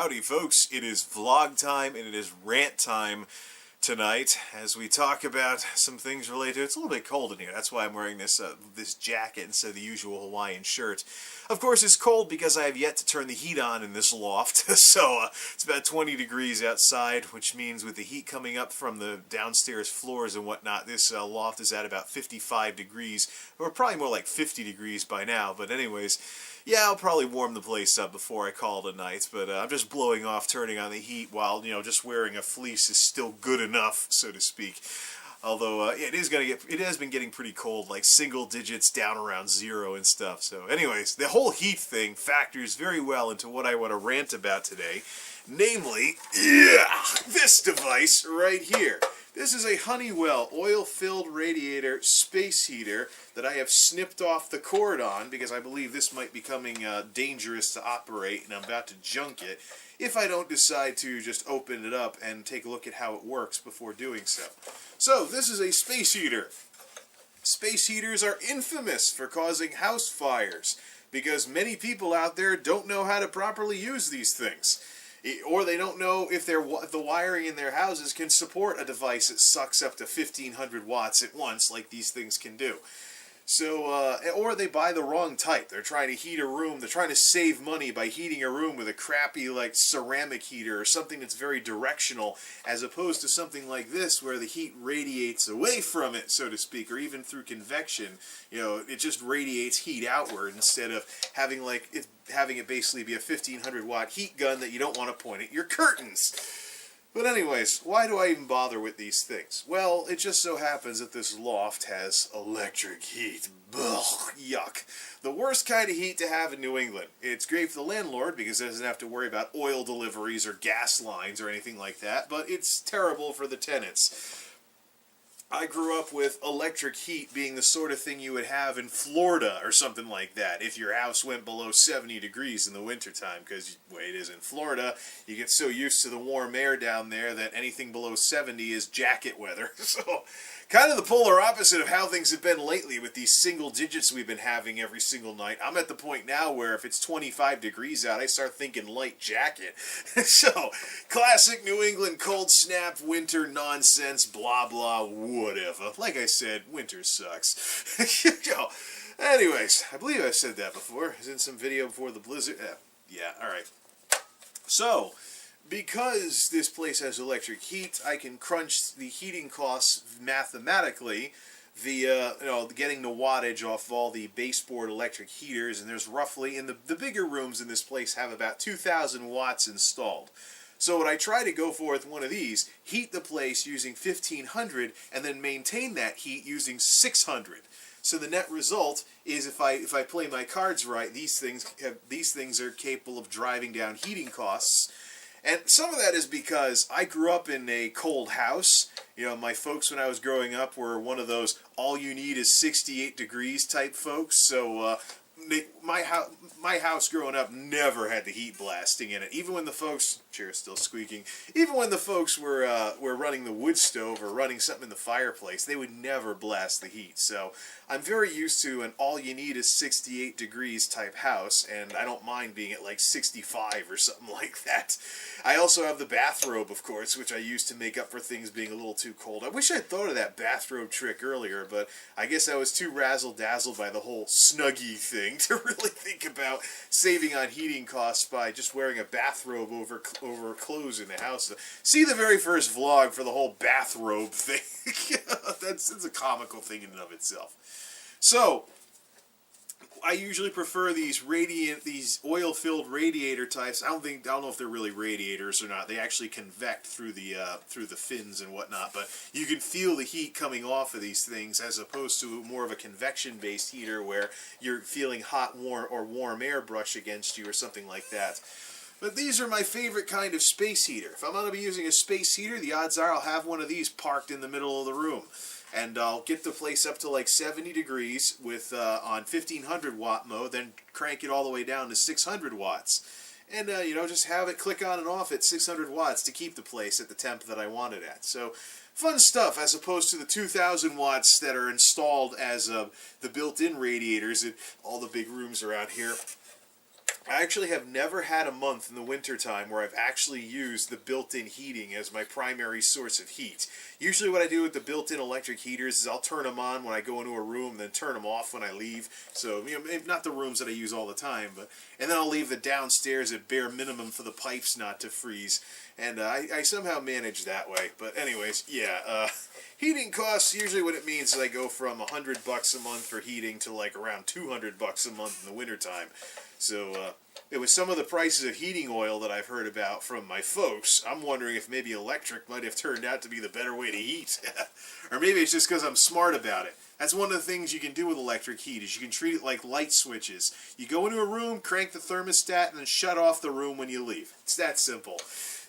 Howdy folks, it is vlog time and it is rant time tonight as we talk about some things related. It's a little bit cold in here, that's why I'm wearing this this jacket instead of the usual Hawaiian shirt. Of course it's cold because I have yet to turn the heat on in this loft, so it's about 20 degrees outside, which means with the heat coming up from the downstairs floors and whatnot, this loft is at about 55 degrees, or probably more like 50 degrees by now, but anyways, yeah, I'll probably warm the place up before I call it a night, but I'm just blowing off turning on the heat while, you know, just wearing a fleece is still good enough, so to speak. Although, it has been getting pretty cold, like single digits down around 0 and stuff. So anyways, the whole heat thing factors very well into what I want to rant about today. Namely, this device right here. This is a Honeywell oil-filled radiator space heater that I have snipped off the cord on because I believe this might be becoming dangerous to operate, and I'm about to junk it if I don't decide to just open it up and take a look at how it works before doing so. So, this is a space heater. Space heaters are infamous for causing house fires because many people out there don't know how to properly use these things. Or they don't know if the wiring in their houses can support a device that sucks up to 1,500 watts at once, like these things can do. So, or they buy the wrong type. They're trying to heat a room. They're trying to save money by heating a room with a crappy, like, ceramic heater or something that's very directional, as opposed to something like this where the heat radiates away from it, so to speak, or even through convection. You know, it just radiates heat outward instead of having, like, having it basically be a 1,500 watt heat gun that you don't want to point at your curtains. But anyways, why do I even bother with these things? Well, it just so happens that this loft has electric heat. Ugh, yuck. The worst kind of heat to have in New England. It's great for the landlord because it doesn't have to worry about oil deliveries or gas lines or anything like that, but it's terrible for the tenants. I grew up with electric heat being the sort of thing you would have in Florida or something like that if your house went below 70 degrees in the wintertime, because the way it is in Florida, you get so used to the warm air down there that anything below 70 is jacket weather. So, kind of the polar opposite of how things have been lately with these single digits we've been having every single night. I'm at the point now where if it's 25 degrees out, I start thinking light jacket. So, classic New England cold snap winter nonsense, blah blah, whatever. Like I said, winter sucks. You know, anyways, I believe I said that before. It was in some video before the blizzard. Yeah, alright. So, because this place has electric heat, I can crunch the heating costs mathematically via, getting the wattage off all the baseboard electric heaters, and there's roughly, in the bigger rooms in this place have about 2,000 watts installed. So what I try to go for with one of these, heat the place using 1,500 and then maintain that heat using 600. So the net result is if I play my cards right, these things are capable of driving down heating costs. And some of that is because I grew up in a cold house. You know, my folks when I was growing up were one of those all you need is 68 degrees type folks. So my house growing up never had the heat blasting in it. Even when the folks, chair's still squeaking, even when the folks were running the wood stove or running something in the fireplace, they would never blast the heat. So I'm very used to an all you need is 68 degrees type house, and I don't mind being at like 65 or something like that. I also have the bathrobe, of course, which I use to make up for things being a little too cold. I wish I'd thought of that bathrobe trick earlier, but I guess I was too razzle-dazzled by the whole Snuggie thing to really think about saving on heating costs by just wearing a bathrobe over clothes in the house. See the very first vlog for the whole bathrobe thing. That's a comical thing in and of itself. So, I usually prefer these oil-filled radiator types. I don't know if they're really radiators or not. They actually convect through the fins and whatnot, but you can feel the heat coming off of these things as opposed to more of a convection-based heater where you're feeling hot, warm air brush against you or something like that. But these are my favorite kind of space heater. If I'm going to be using a space heater, the odds are I'll have one of these parked in the middle of the room. And I'll get the place up to like 70 degrees with on 1,500 watt mode, then crank it all the way down to 600 watts. And, just have it click on and off at 600 watts to keep the place at the temp that I want it at. So, fun stuff as opposed to the 2,000 watts that are installed as the built-in radiators in all the big rooms around here. I actually have never had a month in the wintertime where I've actually used the built-in heating as my primary source of heat. Usually what I do with the built-in electric heaters is I'll turn them on when I go into a room and then turn them off when I leave. So, you know, not the rooms that I use all the time, but and then I'll leave the downstairs at bare minimum for the pipes not to freeze. And I somehow manage that way. But anyways, yeah, heating costs, usually what it means is I go from $100 a month for heating to like around $200 a month in the wintertime. So, it was some of the prices of heating oil that I've heard about from my folks. I'm wondering if maybe electric might have turned out to be the better way to heat. Or maybe it's just because I'm smart about it. That's one of the things you can do with electric heat, is you can treat it like light switches. You go into a room, crank the thermostat, and then shut off the room when you leave. It's that simple.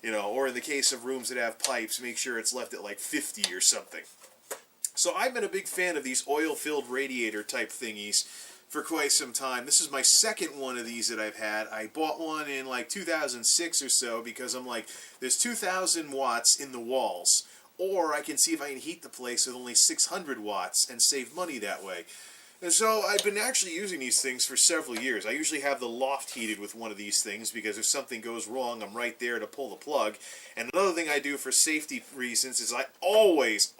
You know, or in the case of rooms that have pipes, make sure it's left at like 50 or something. So I've been a big fan of these oil-filled radiator type thingies for quite some time. This is my second one of these that I've had. I bought one in like 2006 or so because I'm like, there's 2,000 watts in the walls, or I can see if I can heat the place with only 600 watts and save money that way. And so I've been actually using these things for several years. I usually have the loft heated with one of these things because if something goes wrong, I'm right there to pull the plug. And another thing I do for safety reasons is I always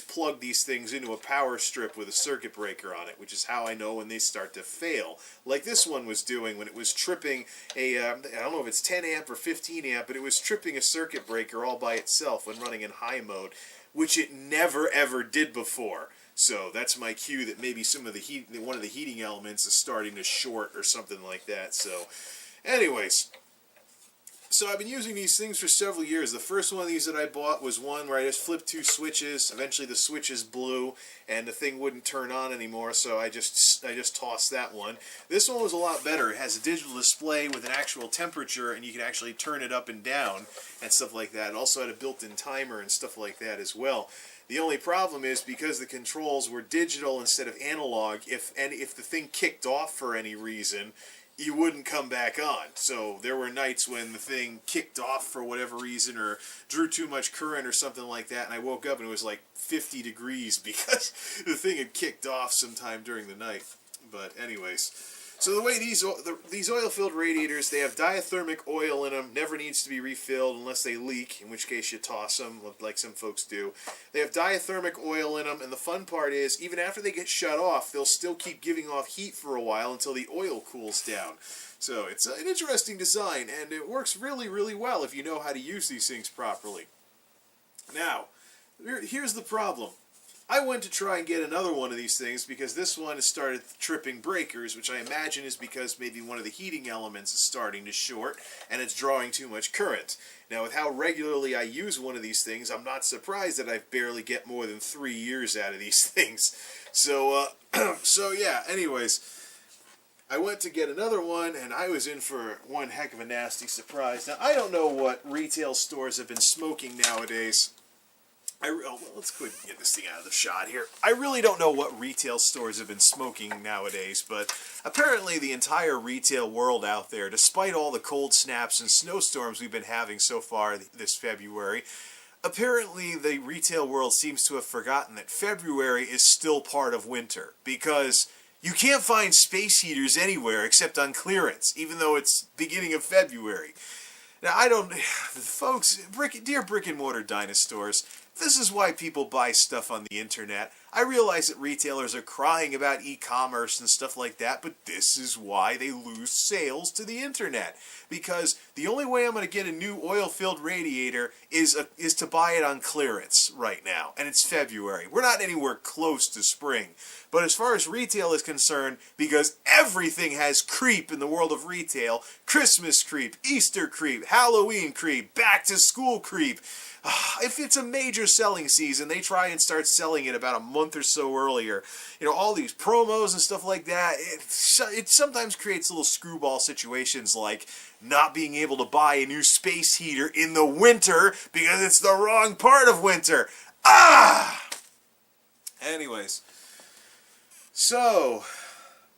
plug these things into a power strip with a circuit breaker on it, which is how I know when they start to fail. Like this one was doing when it was tripping a, I don't know if it's 10 amp or 15 amp, but it was tripping a circuit breaker all by itself when running in high mode, which it never ever did before. So that's my cue that maybe some of the one of the heating elements is starting to short or something like that. So, anyways, so I've been using these things for several years. The first one of these that I bought was one where I just flipped two switches. Eventually, the switches blew and the thing wouldn't turn on anymore. So I just tossed that one. This one was a lot better. It has a digital display with an actual temperature, and you can actually turn it up and down and stuff like that. It also had a built-in timer and stuff like that as well. The only problem is because the controls were digital instead of analog, if the thing kicked off for any reason, you wouldn't come back on. So there were nights when the thing kicked off for whatever reason or drew too much current or something like that, and I woke up and it was like 50 degrees because the thing had kicked off sometime during the night. But anyways, so the way these oil-filled radiators, they have diathermic oil in them, never needs to be refilled unless they leak, in which case you toss them, like some folks do. They have diathermic oil in them, and the fun part is, even after they get shut off, they'll still keep giving off heat for a while until the oil cools down. So it's an interesting design, and it works really, really well if you know how to use these things properly. Now, here's the problem. I went to try and get another one of these things because this one has started tripping breakers, which I imagine is because maybe one of the heating elements is starting to short and it's drawing too much current. Now, with how regularly I use one of these things, I'm not surprised that I barely get more than 3 years out of these things. So, so yeah, anyways, I went to get another one, and I was in for one heck of a nasty surprise. Now, I don't know what retail stores have been smoking nowadays. Let's go ahead and get this thing out of the shot here. I really don't know what retail stores have been smoking nowadays, but apparently the entire retail world out there, despite all the cold snaps and snowstorms we've been having so far this February, apparently the retail world seems to have forgotten that February is still part of winter, because you can't find space heaters anywhere except on clearance, even though it's beginning of February. Now, folks, dear Brick and Mortar Dinostores, this is why people buy stuff on the internet. I realize that retailers are crying about e-commerce and stuff like that, but this is why they lose sales to the internet. Because the only way I'm going to get a new oil-filled radiator is to buy it on clearance right now. And it's February. We're not anywhere close to spring. But as far as retail is concerned, because everything has creep in the world of retail, Christmas creep, Easter creep, Halloween creep, back-to-school creep. If it's a major selling season, they try and start selling it about a month or so earlier. You know, all these promos and stuff like that, it sometimes creates little screwball situations like not being able to buy a new space heater in the winter because it's the wrong part of winter. Anyways, so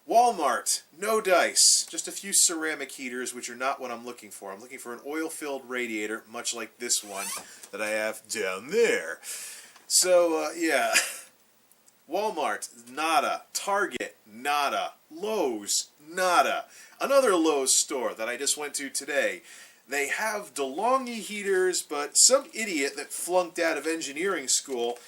Walmart, no dice, just a few ceramic heaters, which are not what I'm looking for. I'm looking for an oil-filled radiator, much like this one that I have down there. So, yeah, Walmart, nada. Target, nada. Lowe's, nada. Another Lowe's store that I just went to today. They have DeLonghi heaters, but some idiot that flunked out of engineering school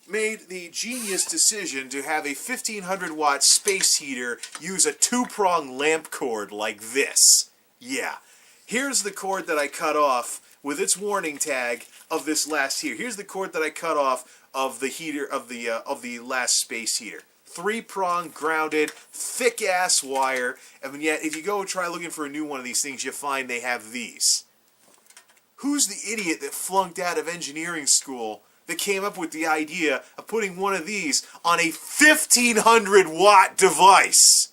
made the genius decision to have a 1500-watt space heater use a two-prong lamp cord like this. Yeah. Here's the cord that I cut off with its warning tag of this last heater. Here's the cord that I cut off of the heater of the last space heater. Three-prong grounded, thick-ass wire, and yet if you go try looking for a new one of these things, you find they have these. Who's the idiot that flunked out of engineering school that came up with the idea of putting one of these on a 1500-watt device?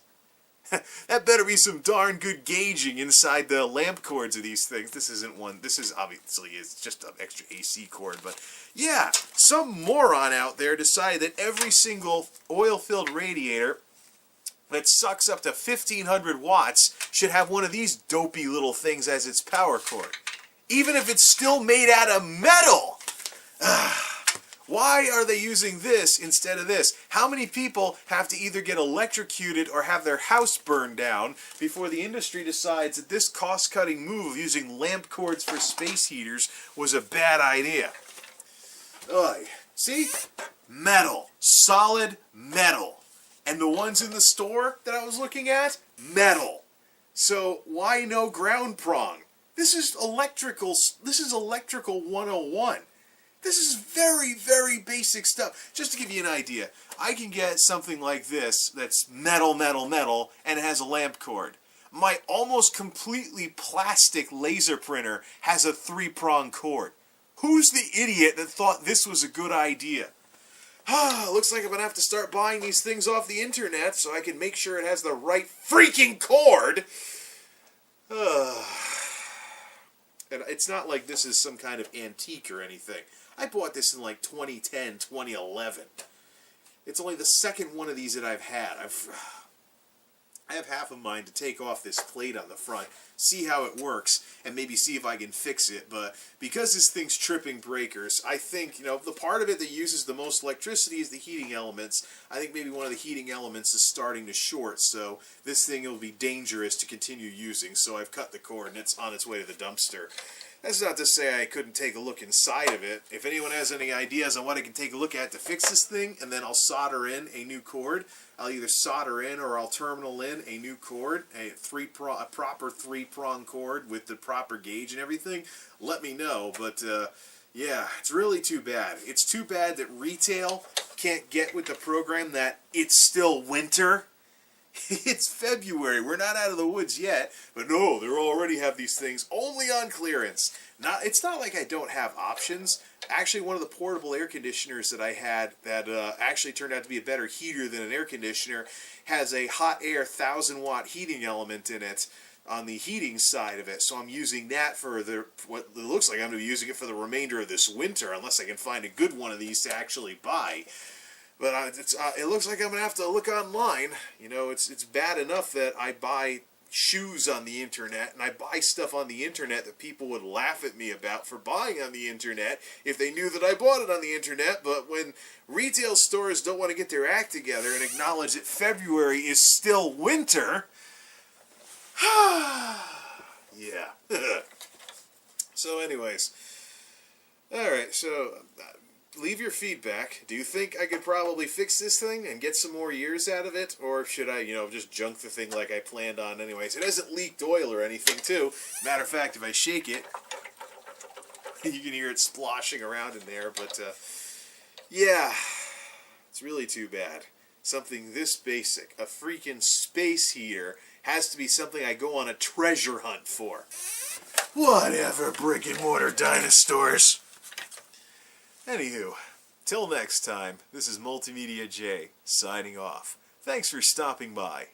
That better be some darn good gauging inside the lamp cords of these things. This isn't one. This is obviously it's just an extra AC cord, but yeah, some moron out there decided that every single oil-filled radiator that sucks up to 1500 watts should have one of these dopey little things as its power cord, even if it's still made out of metal. Why are they using this instead of this? How many people have to either get electrocuted or have their house burned down before the industry decides that this cost-cutting move of using lamp cords for space heaters was a bad idea? Ugh. See? Metal. Solid metal. And the ones in the store that I was looking at? Metal. So why no ground prong? This is electrical 101. This is very, very basic stuff. Just to give you an idea, I can get something like this that's metal, and it has a lamp cord. My almost completely plastic laser printer has a three-prong cord. Who's the idiot that thought this was a good idea? Looks like I'm going to have to start buying these things off the internet so I can make sure it has the right freaking cord. And it's not like this is some kind of antique or anything. I bought this in like 2010, 2011. It's only the second one of these that I've had. I have half a mind to take off this plate on the front, see how it works, and maybe see if I can fix it. But because this thing's tripping breakers, I think, the part of it that uses the most electricity is the heating elements. I think maybe one of the heating elements is starting to short, so this thing will be dangerous to continue using. So I've cut the cord, and it's on its way to the dumpster. That's not to say I couldn't take a look inside of it. If anyone has any ideas on what I can take a look at to fix this thing, and then I'll solder in a new cord. I'll either solder in or I'll terminal in a new cord, a proper three-prong cord with the proper gauge and everything. Let me know. But yeah, it's really too bad. It's too bad that retail can't get with the program that it's still winter. It's February. We're not out of the woods yet, but no, they already have these things only on clearance. It's not like I don't have options. Actually, one of the portable air conditioners that I had that actually turned out to be a better heater than an air conditioner has a hot air 1000-watt heating element in it on the heating side of it. So I'm using that for what it looks like I'm going to be using it for the remainder of this winter, unless I can find a good one of these to actually buy. But it looks like I'm going to have to look online. It's bad enough that I buy shoes on the internet, and I buy stuff on the internet that people would laugh at me about for buying on the internet if they knew that I bought it on the internet. But when retail stores don't want to get their act together and acknowledge that February is still winter, yeah. So anyways, alright, so leave your feedback. Do you think I could probably fix this thing and get some more years out of it? Or should I, just junk the thing like I planned on anyways? It hasn't leaked oil or anything, too. Matter of fact, if I shake it, you can hear it sploshing around in there. But, yeah, it's really too bad. Something this basic, a freaking space heater, has to be something I go on a treasure hunt for. Whatever, Brick and Mortar Dinostores. Anywho, till next time, this is MultimediaJay signing off. Thanks for stopping by.